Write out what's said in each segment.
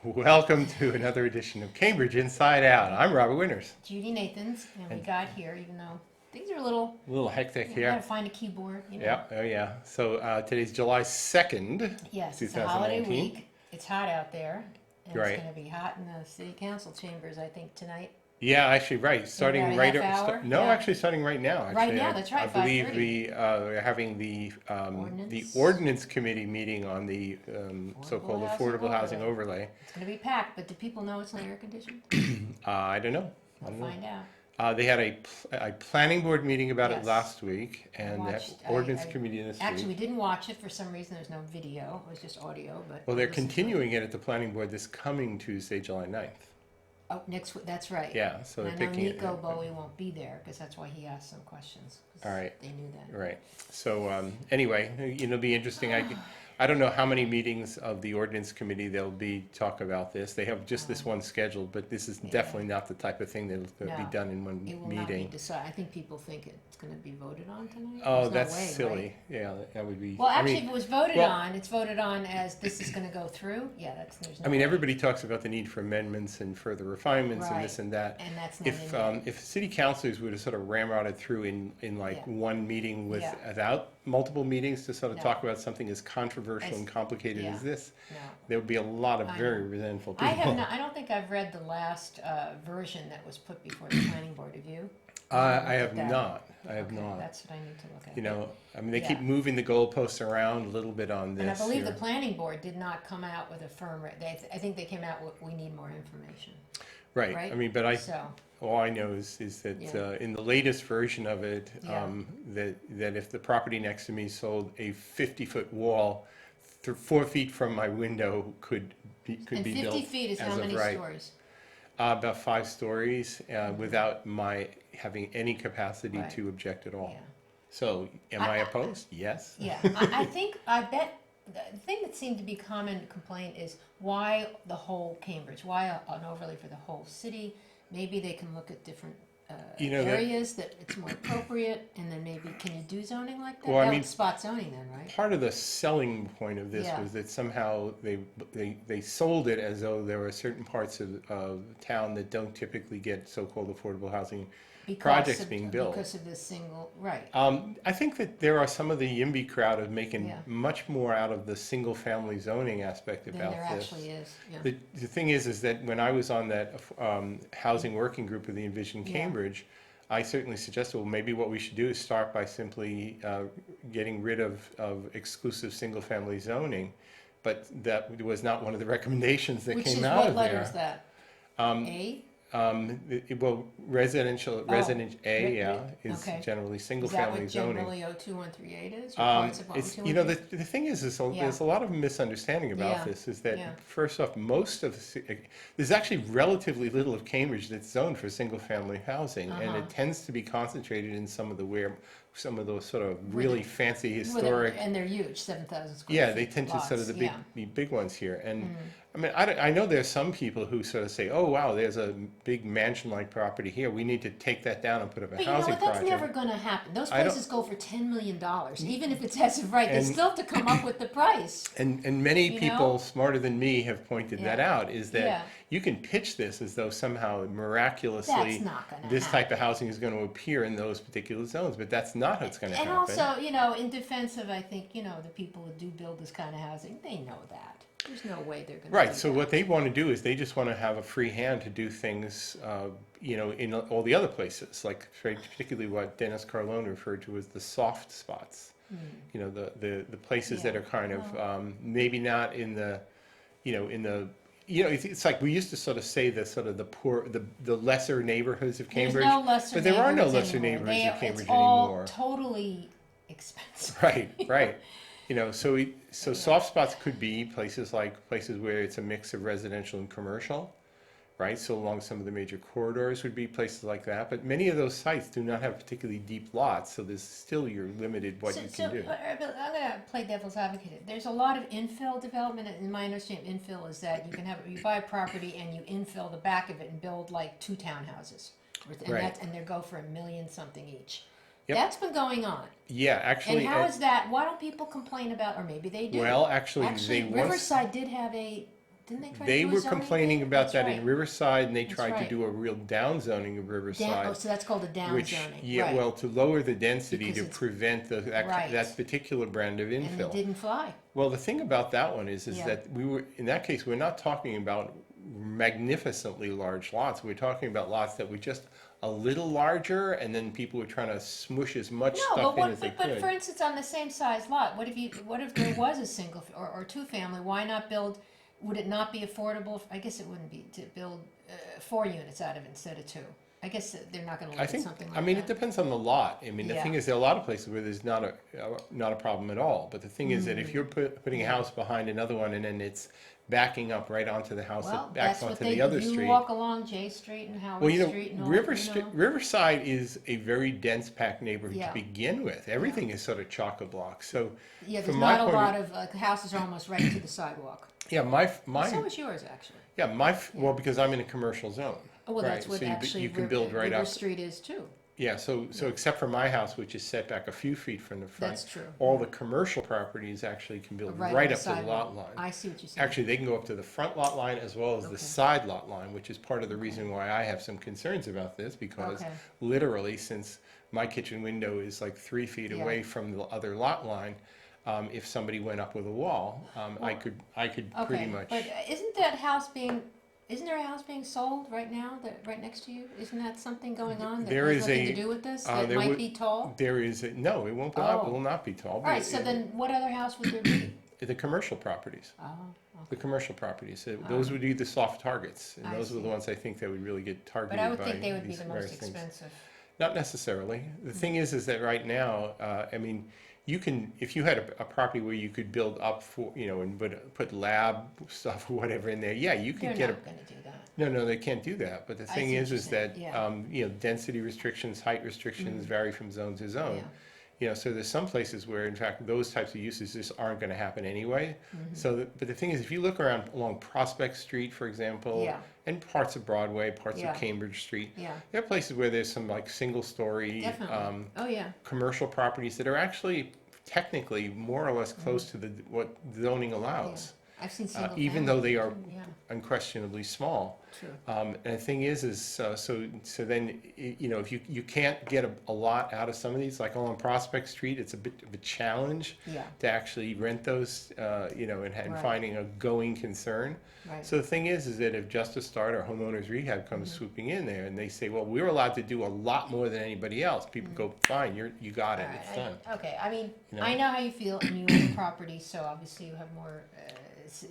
Welcome to another edition of Cambridge Inside Out. I'm Robert Winters. Judy Nathans, and we got here, even though things are a little Hectic you here. gotta find a keyboard, you know. Yeah, oh yeah. So today's July 2nd, Yes, it's a holiday 2019. week. It's hot out there, and Right. it's gonna be hot in the city council chambers, I think, tonight. Yeah, actually, right. Starting about a right half hour? No, Yeah. actually starting right now. Actually, Right now, that's right, I believe 5:30. we're having the Ordinance. ordinance committee meeting on the so-called housing affordable housing overlay. overlay. It's gonna be packed, but do people know it's not air conditioned? I don't know. I We'll don't know. find out. They had a planning board meeting about it Yes. last week, and the watched- ordinance I- committee this Actually, we week. didn't watch it for some reason. There's no video. It was just audio, but. Well, they're we listened to it. continuing it at the planning board this coming Tuesday, July 9th. Oh, next week, that's right. Yeah, so And they're I know picking it. Nico Bowie won't be there, because that's why he asked some questions. 'Cause All right. They knew that. Right. So anyway, it'll be interesting. I don't know how many meetings of the ordinance committee there'll be talk about this. They have just this one scheduled, but this is Yeah. definitely not the type of thing that'll be No, done in one It will not be meeting. decided. I think people think it's gonna be voted on tonight. Oh, There's no that's way, silly. right? Yeah, that would be. Well, I actually, mean, if it was voted well- on, it's voted on as this is gonna go through. Yeah, there's no I mean, way. everybody talks about the need for amendments and further refinements and this Right. and that. And that's not in If there. if city councilors would have sort of ramrodded through in like Yeah. one meeting Yeah. without multiple meetings to sort of No. talk about something as controversial As- and complicated yeah. as this, No. there would be a lot of I very know. resentful people. I have not, I don't think I've read the last version that was put before the planning board. Have you? I have Looked at that. not. I have Okay, not. That's what I need to look at. You know, I mean, they Yeah. keep moving the goalposts around a little bit on this. And I believe the here. planning board did not come out with a firm, I think they came out with, we need more information, Right. right? I mean, but So, all I know is that Yeah. in the latest version of it, Yeah. that if the property next to me sold a 50-foot wall, 4 feet from my window could be and built 50 feet is as how of many right. stories? About 5 stories, without my having any capacity Right. to object at all. Yeah. So, am I opposed? Yes. Yeah, I bet, the thing that seemed to be common complaint is why the whole Cambridge? Why an overlay for the whole city? Maybe they can look at different You know, that- areas that it's more appropriate, and then maybe, can you do zoning like that? Well, I That mean- would spot zoning then, right? Part of the selling point of this Yeah. was that somehow they sold it as though there were certain parts of town that don't typically get so-called affordable housing projects being built. Because of this single, right, I think that there are some of the YIMBY crowd of making Yeah. much more out of the single-family zoning aspect then about there this. actually is, yeah. The thing is that when I was on that housing working group of the Envision Yeah. Cambridge, I certainly suggested, well, maybe what we should do is start by simply getting rid of exclusive single-family zoning, but that was not one of the recommendations that Which came is, out what of letter there. is that? A? Well, resident A, Re- yeah, re- is okay. generally Is that single-family what zoning. generally 02138 is, or parts of It's, 02138? the thing is Yeah. there's a lot of misunderstanding about Yeah, this, is that, yeah. first off, there's actually relatively little of Cambridge that's zoned for single-family housing, and Uh-huh. it tends to be concentrated in some of those sort of really they- fancy Well, historic. and they're huge, 7,000 square feet. Yeah, they tend to sort of lots, the yeah. big ones here, and Mm. I mean, I know there's some people who sort of say, oh, wow, there's a big mansion-like property here, we need to take that down and put up a But you know housing what, that's project. never gonna happen. Those I don't- places go for $10 million, even if it's as of right, they And- still have to come up with the price. And many You people know? smarter than me have pointed that Yeah. out, is that Yeah. you can pitch this as though somehow miraculously That's not gonna this happen. type of housing is going to appear in those particular zones, but that's not what's going to And happen. also, you know, in defense of, I think, you know, the people who do build this kind of housing, they know that. There's no way they're gonna do Right, so that. what they want to do is they just want to have a free hand to do things, in all the other places, like particularly what Dennis Carlone referred to as the soft spots. You know, the places that Hmm. Yeah. are kind of maybe not in the, it's like we used to sort of say the sort of the poor, the lesser neighborhoods of Cambridge. There's no lesser but there are no neighborhoods lesser anymore. neighborhoods They of are- Cambridge it's all anymore. totally expensive. Right. So soft spots could be places where it's a mix of residential and commercial, right? So along some of the major corridors would be places like that. But many of those sites do not have particularly deep lots, so there's still you're limited what you can do. But I'm gonna play devil's advocate. There's a lot of infill development, and my understanding infill is that you buy a property and you infill the back of it and build like 2 townhouses. And Right. and they go for $1 million something each. Yep. That's been going on. Yeah, actually. And how is that? Why don't people complain about, or maybe they do. Well, actually, Actually, they once. Riverside did have a Didn't they try to They do a were zoning complaining thing? about That's that right. in Riverside, and they That's tried to right. do a real down zoning of Riverside. Oh, so that's called a down Which, zoning, yeah, right. well, to lower the density Because to it's- prevent Right. that particular brand of And it infill. didn't fly. Well, the thing about that one is Yeah. that in that case, we're not talking about magnificently large lots. We're talking about lots that were just a little larger, and then people were trying to smush as much No, stuff but in as they but for could. instance, on the same size lot, what if there was a single or two family? Why not build? Would it not be affordable? I guess it wouldn't be to build 4 units out of it instead of 2. I guess that they're not going to I look at think, something like I mean, that. it depends on the lot. I mean, the Yeah. thing is, there are a lot of places where there's not a problem at all. But the thing is that if you're putting a Yeah. house behind another one and then it's backing up right onto the house Well, that that's backs what onto they the other you street. walk along J Street and Howard Well, you know, Street and all. You know. Riverside is a very dense packed neighborhood Yeah. to begin with. Everything is sort of chock-a-block. So, Yeah, there's from my not a point lot of houses are almost right to the sidewalk. yeah, So is yours actually. well, because I'm in a commercial zone. Oh, well, that's Right, what so actually you can build right River up. Street is too. Yeah, so except for my house, which is set back a few feet from the front. That's true. All the commercial properties actually can build Right on right the up to the sidewalk. lot line. I see what you're saying. Actually, they can go up to the front lot line as well as Okay. the side lot line, which is part of the reason why I have some concerns about this, because Okay. literally, since my kitchen window is like 3 feet Yeah. away from the other lot line, if somebody went up with a wall, I could pretty Okay, much. but isn't there a house being sold right now right next to you? Isn't that something going on that There has is nothing a- to do with this? uh, That there might would- be tall? There is, no, it won't, Oh. will not be tall. All but right, so then what other house would there be? The commercial properties. Oh, The commercial properties, those would be the soft targets, and I those are the see. ones I think that would really get targeted but by I would think they would be these the various most things. expensive. Not necessarily. The thing is that right now, I mean, you can, if you had a property where you could build up for, and put lab stuff or whatever in there, yeah, you They're could get a. not gonna do that. No, they can't do that. But the I thing see what is you're that, saying, yeah. density restrictions, height restrictions vary from zone to zone. Yeah. So there's some places where, in fact, those types of uses just aren't going to happen anyway. Mm-hmm. But the thing is, if you look around along Prospect Street, for example, Yeah. and parts of Broadway, parts Yeah. of Cambridge Street, Yeah, there are places where there's some like single-story definitely. Oh, yeah. commercial properties that are actually technically more or less close to what zoning allows, I've seen single even though they are families, too. Yeah, unquestionably small. true. And the thing is so then if you can't get a lot out of some of these, like along Prospect Street, it's a bit of a challenge Yeah, to actually rent those, and Right. finding a going concern. right. So the thing is that if Justice Start or Homeowners Rehab comes swooping in there and they say, well, we're allowed to do a lot more than anybody else, people go, fine, you got it, All it's right, done. Okay, I mean, You know? I know how you feel, and you own property, so obviously you have more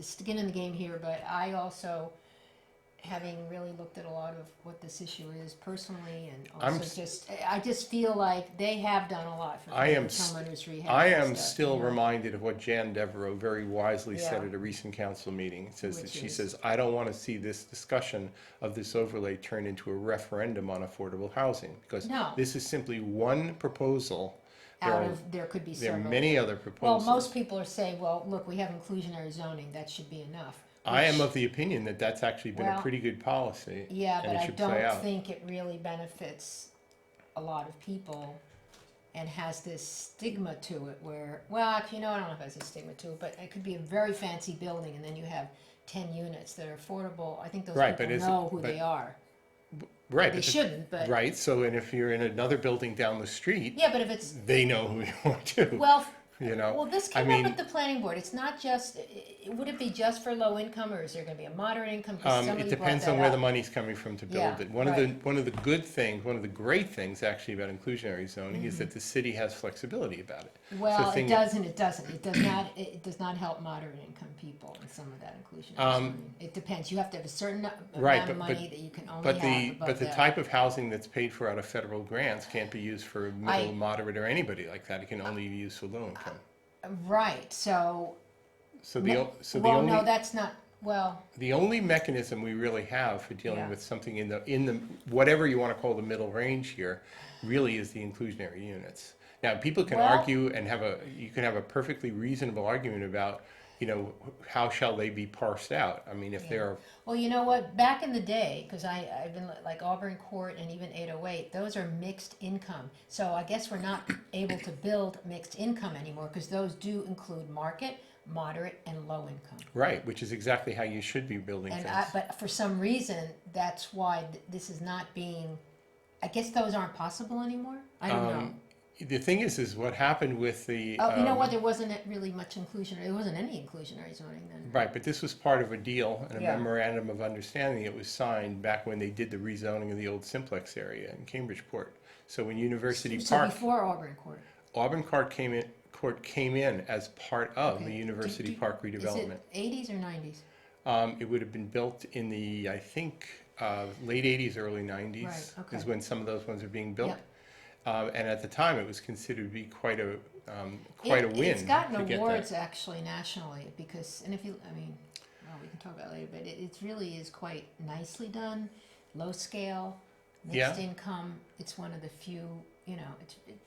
skin in the game here. But I also, having really looked at a lot of what this issue is personally, and I'm also s- I just feel like they have done a lot for I am s- homeowners rehab. I and am stuff, still you know. reminded of what Jan Devereaux very wisely said Yeah. at a recent council meeting. It says that Which she is? says, I don't want to see this discussion of this overlay turn into a referendum on affordable housing, because No. this is simply one proposal. There could be There are several. many other Well, proposals. most people are saying, well, look, we have inclusionary zoning, that should be enough. I am which- of the opinion that that's actually been a Well, pretty good policy. Yeah, and but it I should play don't out. think it really benefits a lot of people and has this stigma to it where, well, actually, I don't know if it has a stigma to it, but it could be a very fancy building and then you have 10 units that are affordable. I think those Right, but people is it- know who but- they are. Right. They but the- shouldn't, but. Right, so and if you're in another building down the street, Yeah, but if it's, they know who you are too. well, Well, this I came mean- up at the planning board. It's not just, would it be just for low income or is there going to be a moderate income? 'Cause It somebody brought depends that on where the up. money's coming from to build Yeah, it. right. One of the good things, one of the great things actually about inclusionary zoning is that the city has flexibility about it. Well, thing- it does and it doesn't. It does not help moderate income people in some of that inclusion. It depends. You have to have a certain Right, amount of but- money that you can only But have above the that. type of housing that's paid for out of federal grants can't be used for middle, I- moderate, or anybody like that. It can only be used for low income. Right, so, So the well, only no, that's not, well, the only mechanism we really have for dealing Yeah. with something in the whatever you want to call the middle range here really is the inclusionary units. Now, people can Well- argue and you can have a perfectly reasonable argument about, how shall they be parsed out? I mean, if they're well, you know what, back in the day, because I've been like Auburn Court and even 808, those are mixed income. So I guess we're not able to build mixed income anymore because those do include market, moderate and low income. Right, which is exactly how you should be building And things. but for some reason, that's why this is not being, I guess those aren't possible anymore? I don't know. The thing is what happened with the. Oh, you know what, there wasn't really much inclusionary, there wasn't any inclusionary zoning then. Right, but this was part of a deal and a Yeah. memorandum of understanding. It was signed back when they did the rezoning of the old Simplex area in Cambridgeport. So when University So Park, before Auburn Court. Auburn Court came in as part of Okay. the University Do- Park Is redevelopment. it 80s or 90s? It would have been built in the, I think, late 80s, early 90s Right, okay. is when some of those ones are being built. Yep. And at the time, it was considered to be quite a win. It's gotten to get that. awards actually nationally because, and if you, I mean, well, we can talk about it later, but it really is quite nicely done, low scale, mixed Yeah. income. It's one of the few, you know,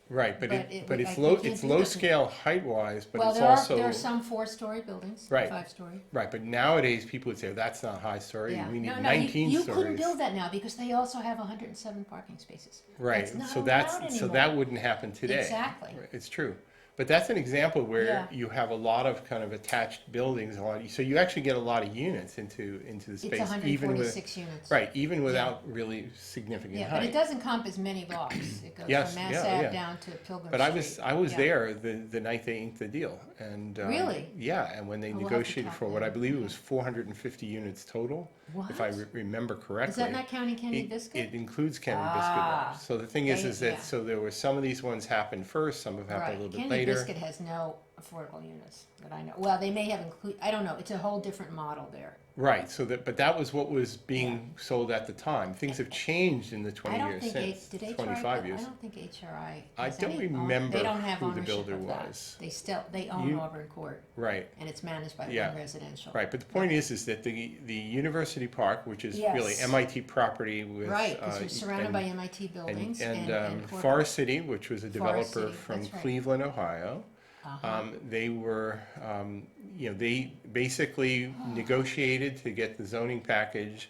Right, but but it's I low, can't it's do low that. scale height-wise, but well, it's there also. are some 4-story buildings, Right. 5-story. Right, but nowadays, people would say, that's not high story, Yeah. we need No, 19 you stories. couldn't build that now because they also have 107 parking spaces. Right, It's not so allowed so anymore. that wouldn't happen today. Exactly. Right, it's true. But that's an example where Yeah. you have a lot of kind of attached buildings, so you actually get a lot of units into the It's space, even with, 146 units. right, even without really significant Yeah, but it height. does encompass many blocks. It goes Yes, from Mass yeah, Ave yeah. down to Pilgrim But Street. I was Yeah. there the night they inked the deal, and Really? yeah, and when they Oh, we'll have to negotiated talk for what I then. believe it was 450 units total, if I What? remember correctly. Is that not counting Candy Biscuit? It includes Candy Ah. Biscuit. So the thing is Yeah. that so there were some of these ones happened first, some have happened Right. a little bit Candy later. Biscuit has no affordable units that I know. Well, they may have I don't know. It's a whole different model there. Right. But that was what was being sold at the time. Things have changed in the 20 I don't years think since. did HRI 25 years. I don't think HRI. I has don't any remember They don't have who the ownership builder of that. was. They own You- Auburn Court, Right. and it's managed by Yeah. One Residential. Right. But the point is that the University Park, which is really Yes. MIT property with Right, because we're surrounded and- by MIT buildings and corporate. Forest City, which was a Forest developer City, from that's right. Cleveland, Ohio. Uh-huh. They were, they basically negotiated to get the zoning package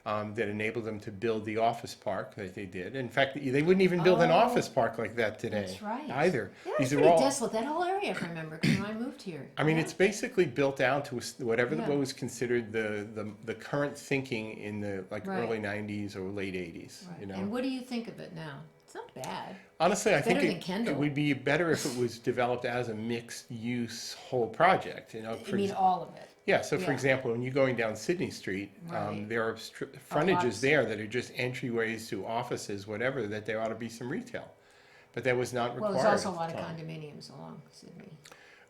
that enabled them to build the office park that they did. In fact, they wouldn't even build an Oh, office park like that today. That's right. Either. Yeah, These it's are pretty all. desolate. That whole area, if I remember, when I moved here. I mean, Yeah. it's basically built down to whatever Yeah. what was considered the current thinking in the Right. early 90s or late 80s. Right. You know. And what do you think of it now? It's not bad. Honestly, I think better than it Kendall. would be better if it was developed as a mixed-use whole project. You know, I mean, all of it. yeah. So, for yeah. example, when you're going down Sydney Street, Right. there are frontages lots. there that are just entryways to offices, whatever. That there ought to be some retail, but that was not Well, required. there's also a at lot the of time. condominiums along Sydney.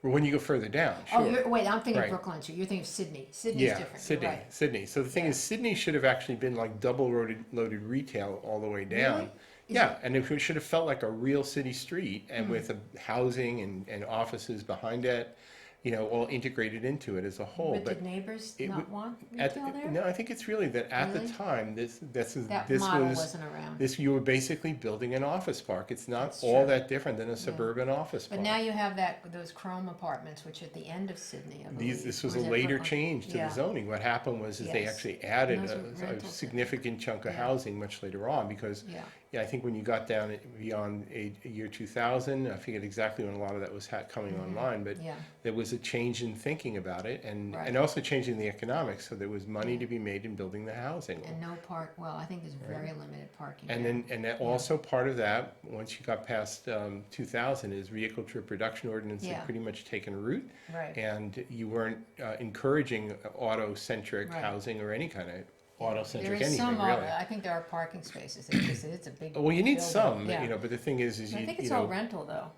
Well, when you go further down, sure. Oh, wait, I'm thinking Right. Brookline Street. You're thinking of Sydney. Sydney's Yeah, different. Sydney, You're right. Sydney. So the thing is, Sydney should have actually been like double loaded retail all the way down. Really? Is Yeah, and it should have felt like a real city street, and Hmm. with housing and offices behind it, you know, all integrated into it as a whole. But did neighbors it not would- want At retail there? no, I think it's really that at Really? the time, this That this model was wasn't around. this you were basically building an office park. It's not That's all true. that different than a suburban office But park. now you have those Chrome apartments, which are at the end of Sydney, I believe. This was Or a is it later Brooklyn? change to Yeah. the zoning. What happened was they Yes. actually added And those a were rentals. significant chunk of Yeah. housing much later on because Yeah. I think when you got down beyond year 2000, I forget exactly when a lot of that was coming online, but Yeah. there was a change in thinking about it and Right. also changing the economics. So there was money to be made in building the housing. And no well, I think there's very limited parking. And there. then, and that also part of that, once you got past 2000, is vehicle trip reduction ordinance Yeah. had pretty much taken root. Right. And you weren't encouraging auto-centric Right. housing or any kind of There auto-centric is anything, some, really. I think there are parking spaces. It's a big. Well, you need building. some, Yeah. you know, but the thing is I you, think you it's all know, rental though.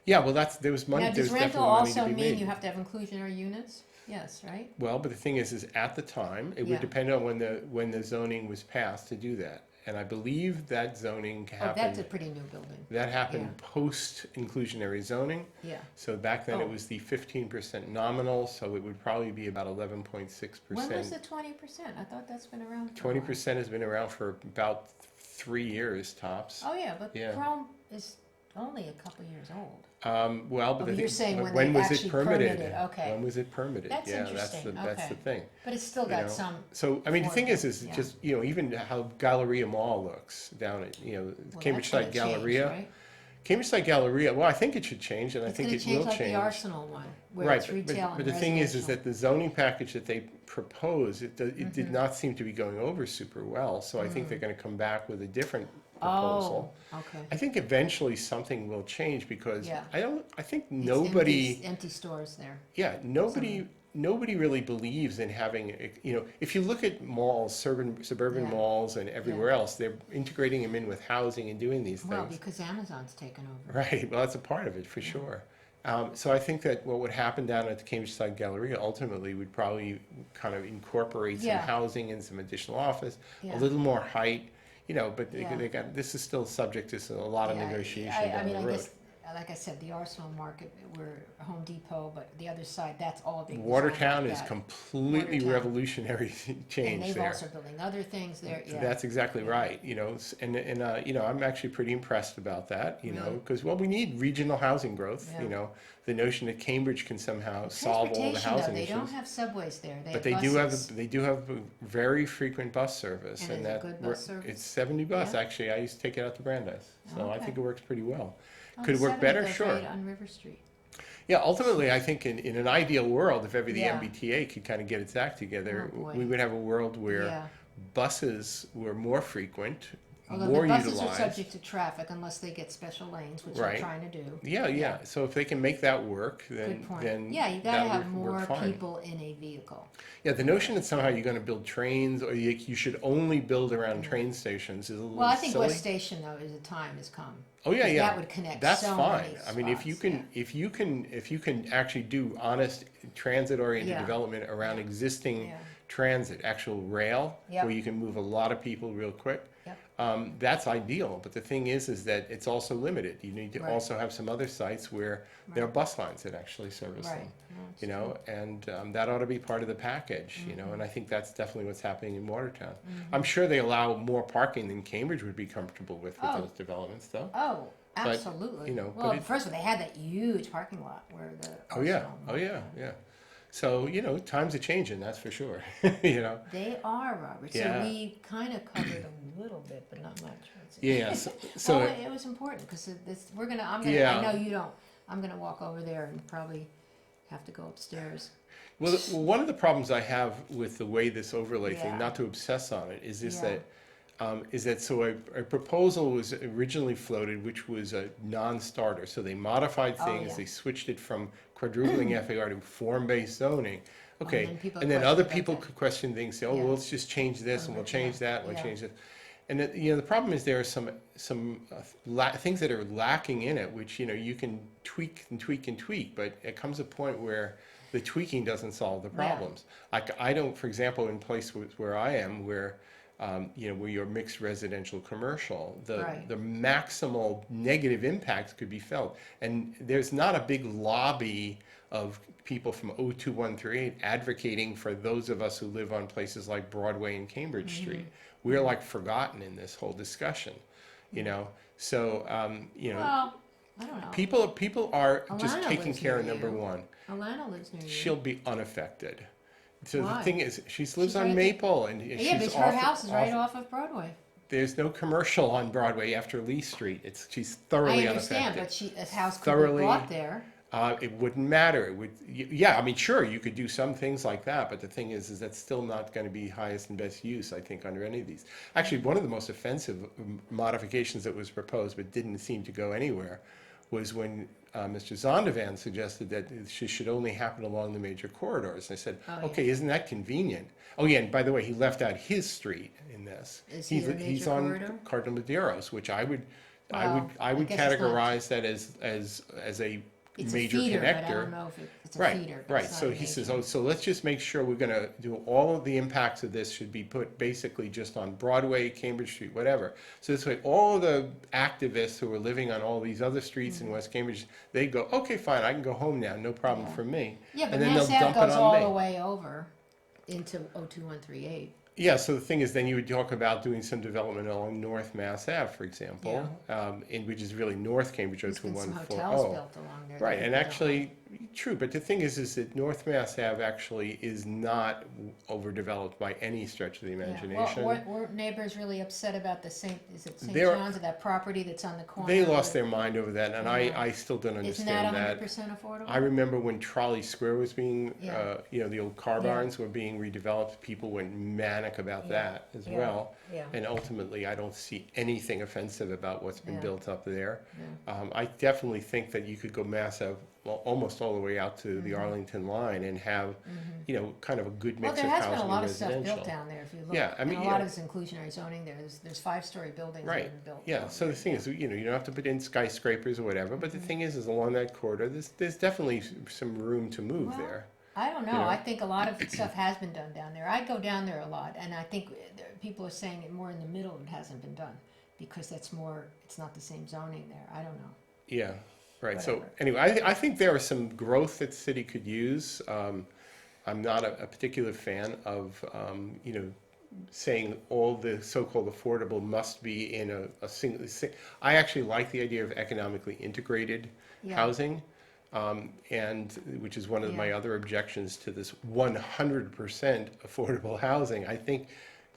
yeah, well, there was money, Now, there's does rental definitely money to also be mean made. you have to have inclusionary units? Yes, right? Well, but the thing is at the time, it Yeah. would depend on when the zoning was passed to do that. And I believe that zoning Oh, that's a happened, pretty new building. that happened yeah. post-inclusionary zoning. Yeah. So back then, Oh. it was the 15% nominal, so it would probably be about 11.6%. When was the 20%? I thought that's been around for a while. 20% has been around for about 3 years tops. Oh, yeah, but Yeah. Chrome is only a couple years old. Well, but Oh, the you're thing- saying but when when they was it actually permitted? permitted, okay. When was it permitted? That's Yeah, interesting, that's the okay. thing. But it's still you got know. some, So, I mean, the thing is yeah. just, you know, even how Galleria Mall looks down at, you know, well, Cambridge that's Side gonna change, Galleria. right? Cambridge Side Galleria, well, I think it should change, and I It's think gonna it change will like change. the Arsenal one, where Right, it's but, retail and but the thing is residential. that the zoning package that they proposed, it did not seem to be going over super well, so I think they're gonna come back with a different proposal. Oh, okay. I think eventually something will change because Yeah. I think It's nobody, empty stores there. yeah, nobody really believes in having, if you look at malls, suburban Yeah. malls and everywhere else, they're integrating them in with housing and doing these Well, things. because Amazon's taken over. Right, well, that's a part of it, for sure. So I think that what would happen down at the Cambridge Side Galleria ultimately would probably kind of incorporate some Yeah. housing and some additional office, Yeah. a little more height, but Yeah. they got, this is still subject to a lot of Yeah, negotiation I down mean, the I road. guess, like I said, the Arsenal market, we're Home Depot, but the other side, that's all being designed Watertown like is that. completely Watertown. revolutionary And change they've there. also building other things there, yeah. That's exactly Yeah. right, and I'm actually pretty impressed about that, Really? because, well, we need regional housing growth, Yeah. The notion that Cambridge can somehow solve all the Transportation, though, housing they issues. don't have subways there, they But have buses. they do have a very frequent bus service, And and is it that good bus service? it's 70 bus Yeah? actually. I used to take it out to Brandeis, so I Okay. think it works pretty well. Oh, Could it the work 70 better? goes Sure. right on River Street. Yeah, ultimately, I think in an ideal world, if ever the Yeah. MBTA could kind of get its act together, Oh, boy. we would have a world where Yeah. buses were more frequent, Although more the buses utilized. are subject to traffic unless they get special lanes, which they're Right. trying to do. Yeah. So if they can make that work, Good then point. then Yeah, you that gotta would have more work fine. people in a vehicle. Yeah, the notion that somehow you're going to build trains or you should only build around train stations is a little Well, I think silly. West Station, though, is the time has come. Oh yeah, 'Cause yeah. that would connect That's so fine. many I mean, if you spots, can, yeah. if you can actually do honest transit-oriented Yeah. development around Yeah. existing Yeah. transit, actual rail, Yep. where you can move a lot of people real quick. Yep. That's ideal. But the thing is that it's also limited. You need to Right. also have some other sites where there are Right. bus lines that actually service Right. them. No, it's And that ought to be part of the package. Mm-hmm. And I think that's definitely what's happening in Watertown. I'm sure they allow more parking than Cambridge would be comfortable with Oh. those developments, though. Oh, But, absolutely. but Well, it- first of all, they had that huge parking lot where the. Oh yeah, Arsenal oh was. yeah. So times are changing, that's for sure. They are, Robert. Yeah. So we kind of covered a little bit, but not much. Yeah. So Well, it was important because we're gonna. I'm gonna. Yeah. I know you don't. I'm gonna walk over there and probably have to go upstairs. well, one of the problems I have with the way this overlay Yeah. thing, not to obsess on it, is Yeah. that so a proposal was originally floated, which was a non-starter. So they modified Oh, things. yeah. They switched it from quadrupling FAR to form-based zoning. Okay, then people and then question other about people that. could question things. Say, oh, Yeah. well, let's just change this, and we'll change Yeah. that, and we'll Yeah. change it. And the problem is there are some things that are lacking in it, which you can tweak and tweak and tweak, but it comes a point where the tweaking doesn't solve the Yeah. problems. Like I don't, for example, in places where I am, where where you're mixed residential commercial, Right. the maximal negative impacts could be felt, and there's not a big lobby of people from 02138 advocating for those of us who live on places like Broadway and Cambridge Mm-hmm. Street. We're like forgotten in this whole discussion, So Well, I don't know. people are just Alana taking lives care of near number you. one. Alana lives near you. She'll be unaffected. So Why? the thing is, she lives She's on right- Maple, and Yeah, she's but her house is right off of Broadway. There's no commercial on Broadway after Lee Street. She's I thoroughly understand, unaffected. but a house could Thoroughly- be bought there. It wouldn't matter. It would. Yeah, I mean, sure, you could do some things like that, but the thing is that's still not going to be highest and best use, I think, under any of these. Actually, one of the most offensive modifications that was proposed, but didn't seem to go anywhere, was when Mr. Zondervan suggested that she should only happen along the major corridors. And I said, Oh, okay, isn't that convenient? Oh yeah, and by the way, he left out his street in this. Is he a he's major on corridor? Cardinal Medeiros, which I would Well, I guess it's not- categorize that as a It's major a feeder, connector. but I don't know if it's a Right, feeder. but right. it's not So a he says, major. oh, so let's just make sure we're gonna do all of the impacts of this should be put basically just on Broadway, Cambridge Street, whatever. So this way, all of the activists who are living on all these other streets in West Cambridge, they go, okay, fine, I can go home now, no problem Yeah. for me. Yeah, but And then they'll Mass Ave dump it goes on all me. the way over into 02138. Yeah, so the thing is, then you would talk about doing some development along North Mass Ave, for example, which is really North Cambridge There's been some 02140. hotels built along there. that Right, and people don't actually, true, but the thing is that North Mass Ave actually is not overdeveloped by any stretch of the like. imagination. Well, were neighbors really upset about the St. They're- John's, or that property that's on the corner? They lost their mind over that, and Yeah. I still don't Isn't that understand that. 100% affordable? I remember when Trolley Square was being, Yeah. the old car Yeah. barns were being redeveloped, people went manic about Yeah. that as Yeah. well. Yeah. And ultimately, I don't see anything offensive about what's been Yeah. built up there. Yeah. I definitely think that you could go massive, well, almost all the way out to the Mhm. Arlington line and have, kind of a good Well, mix there of has been a housing lot and of stuff built residential. down there, if you look. Yeah, I mean, And a you lot know- of it's inclusionary zoning there. There's 5-story buildings that Right. have been built. Yeah, down so the there. thing is, you don't have to put in skyscrapers or whatever, but the thing is along that corridor, there's definitely some room to move Well, there. I don't know. You know? I think a lot of stuff has been done down there. I go down there a lot, and I think people are saying it more in the middle. It hasn't been done because that's more. It's not the same zoning there. I don't know. Yeah, right. So Whatever. anyway, I think there are some growth that the city could use. I'm not a particular fan of, saying all the so-called affordable must be in a single. I actually like the idea of economically integrated Yeah. housing, and which is one of my Yeah. other objections to this 100% affordable housing. I think,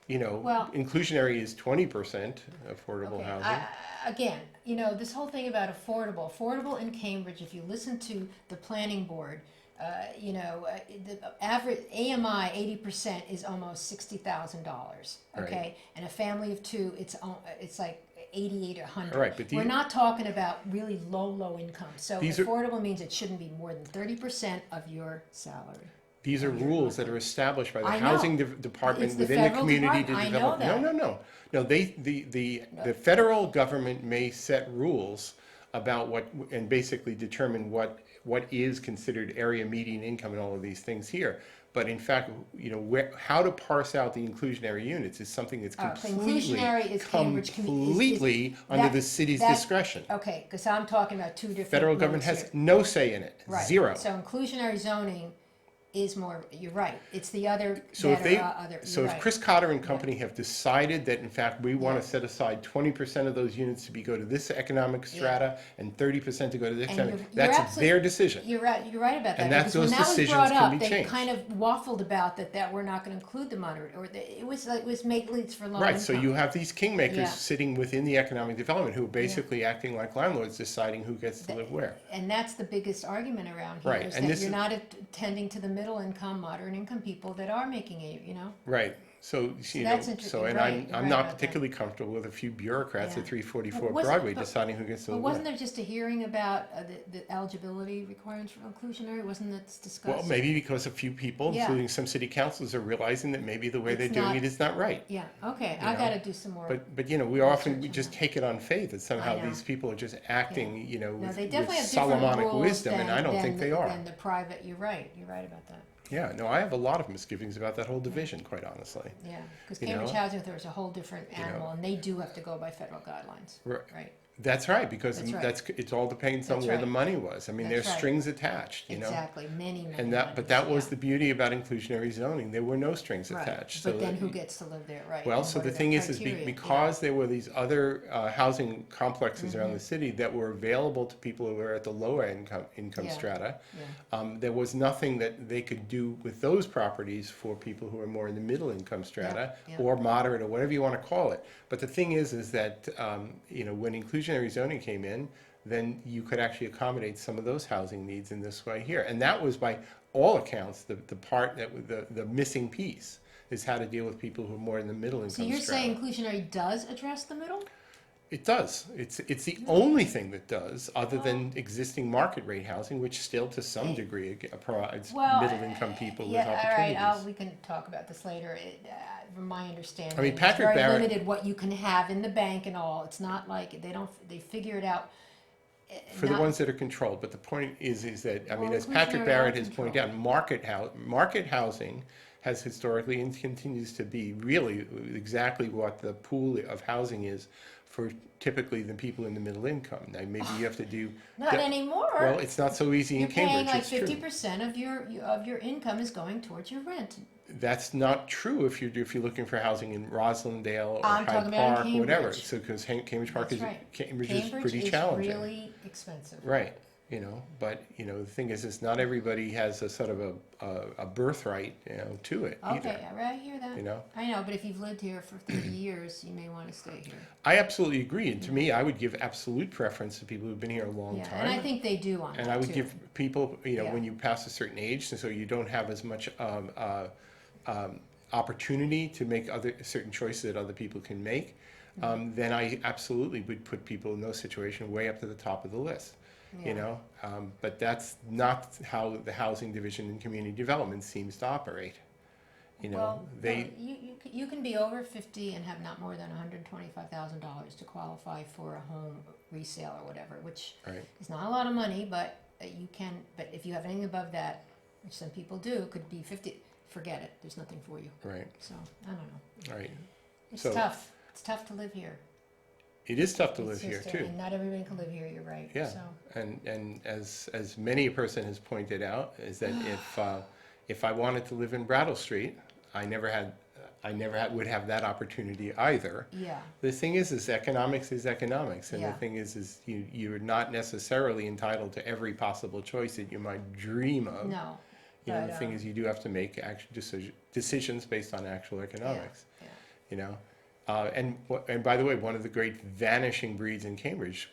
Well- inclusionary is 20% affordable Okay. housing. Again, this whole thing about affordable in Cambridge. If you listen to the planning board, the average AMI 80% is almost $60,000. Okay, Right. and a family of two, it's like 88 or 100. All right, but We're not talking about really low income. So These are- affordable means it shouldn't be more than 30% of your salary. These are of your rules that monthly. are established by the I know. housing department It's the within the federal community to department. I know develop. that. No. No, the federal government may set rules about what, and basically determine what is considered area median income and all of these things here. But in fact, how to parse out the inclusionary units is something that's So completely, inclusionary is Cambridge completely under the city's discretion. Okay, because I'm talking about two different. Federal government modes has here. no say in it, Right. zero. So inclusionary zoning is more. You're right. It's the other. So that if they, are, other. so you're if right. Chris Cotter and company have decided that in fact we want Yeah. to set aside 20% of those units to go to this economic strata and 30% to go to this And economic, you're that's absolutely- their decision. You're right. You're right about that. And that- because when those that was decisions brought can up, be they changed. kind of waffled about that we're not going to include the moderate, or it was make leads for low Right, income. so you have these kingmakers Yeah. sitting within the economic development who are basically acting like landlords, deciding who gets to live where. And that's the biggest argument around here, Right, is and that this you're is- not attending to the middle income, moderate income people that are making it. Right, so, that's interesting. and Right, I'm you're right not about that. particularly comfortable with a few bureaucrats Yeah. at 344 Wasn't- Broadway but- deciding who gets to But live wasn't where. there just a hearing about the eligibility requirements for inclusionary? Wasn't that discussed? Well, maybe because a few people, Yeah. including some city councils, are realizing that maybe the way they're It's doing not- it is not right. Yeah, okay, You I know, gotta do some more. But we often, we on just that. take it on faith that somehow I know. these people are just acting, No, with they definitely have different Solomonic rules wisdom, and I don't think they are. than the private, you're right about that. Yeah, no, I have a lot of misgivings about that whole division, quite honestly. Yeah, because You Cambridge know? Housing Authority is a whole different You know? animal, and they do have to go by federal guidelines, Right. right? That's right, because That's right. it's all depends on That's where right. the money was. I mean, That's there's right. strings attached, Exactly, many. And but that was the beauty about inclusionary zoning. There were no strings Right, attached. but so then that who you- gets to live there, right? Well, and so what the are thing is criteria? Yeah. because there were these other housing complexes around Mm-hmm. the city that were available to people who were at the lower income Yeah. strata, Yeah. there was nothing that they could do with those properties for people who are more in the middle income strata Yeah. or moderate or whatever you want to call it. But the thing is that when inclusionary zoning came in, then you could actually accommodate some of those housing needs in this way here. And that was by all accounts the part that was the missing piece is how to deal with people who are more in the middle income So you're strata. saying inclusionary does address the middle? It does. It's the only thing that does, other than existing market rate housing, which still to some degree provides middle income people with opportunities. All right, we can talk about this later. From my understanding, I mean, Patrick it's very Barrett- limited what you can have in the bank and all. It's not like they figure it out. For the not- ones that are controlled, but the point is that, I mean, Well, as Patrick inclusionary Barrett are has pointed controlled. out, market housing has historically and continues to be really exactly what the pool of housing is for typically the people in the middle income. Now, maybe you have to do. Not anymore. Well, it's not so easy You're in Cambridge, paying like it's true. 50% of your income is going towards your rent. That's not true if you're looking for housing in Roslindale or I'm Hyde talking about in Park, whatever. Cambridge. So because Cambridge Park That's is right. Cambridge is Cambridge pretty is challenging. really expensive. Right, you know, but, you know, the thing is not everybody has a sort of a birthright, you know, to it either, Okay, I hear that. you know? I know, but if you've lived here for 30 years, you may want to stay here. I absolutely agree, and to me, I would give absolute preference to people who've been here a long Yeah, time. and I think they do on that And I would too. give people, you know, Yeah. when you pass a certain age, and so you don't have as much opportunity to make certain choices that other people can make, then I absolutely would put people in those situations way up to the top of the list. Yeah. You know, but that's not how the Housing Division and Community Development seems to operate. You know, Well, they, no, you can be over 50 and have not more than $125,000 to qualify for a home resale or whatever, which right, is not a lot of money, but you can. But if you have anything above that, which some people do, could be 50. Forget it. There's nothing for you. right, So I don't know. right. It's So- tough. It's tough to live here. It is tough to It's live here just, too. and not everybody can live here. You're right. Yeah. So And as many a person has pointed out, is that if I wanted to live in Brattle Street, I never would have that opportunity either. yeah. The thing is economics, and Yeah. the thing is you're not necessarily entitled to every possible choice that you might dream of. No. You know, but, the thing is you do have to make actual decisions based on actual economics. Yeah. You know, and by the way, one of the great vanishing breeds in Cambridge,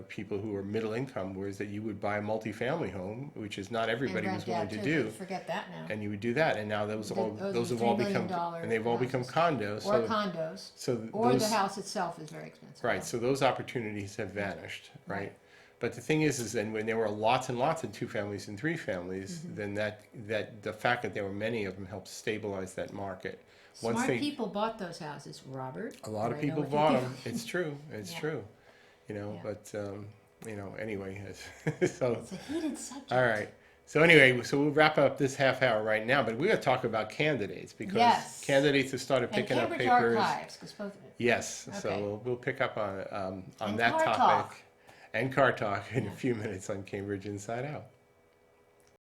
people who are middle income, was that you would buy a multifamily home, which is not everybody and was rent willing out to too, do, forget that now. and you would do that, and now those Those have are all $3 million become, and they've all become condos. Or So condos. so Or those, the house itself is very expensive. right, so those opportunities have vanished, right? Right. But the thing is then when there were lots and lots of 2 families and 3 families, Mm-hmm. then that the fact that there were many of them helped stabilize that market. Once Smart they, people bought those houses, Robert. a lot of I know people what you bought do. them. It's true. It's Yeah. true. You know, Yeah. but you know, anyway. So It's a heated subject. all right. So anyway, so we'll wrap up this half hour right now, but we're going to talk about candidates because Yes. candidates have started And picking up Cambridge papers. Archives, because both. Yes. Okay. So we'll pick up on And that car topic talk. and car talk in Yeah. a few minutes on Cambridge Inside Out.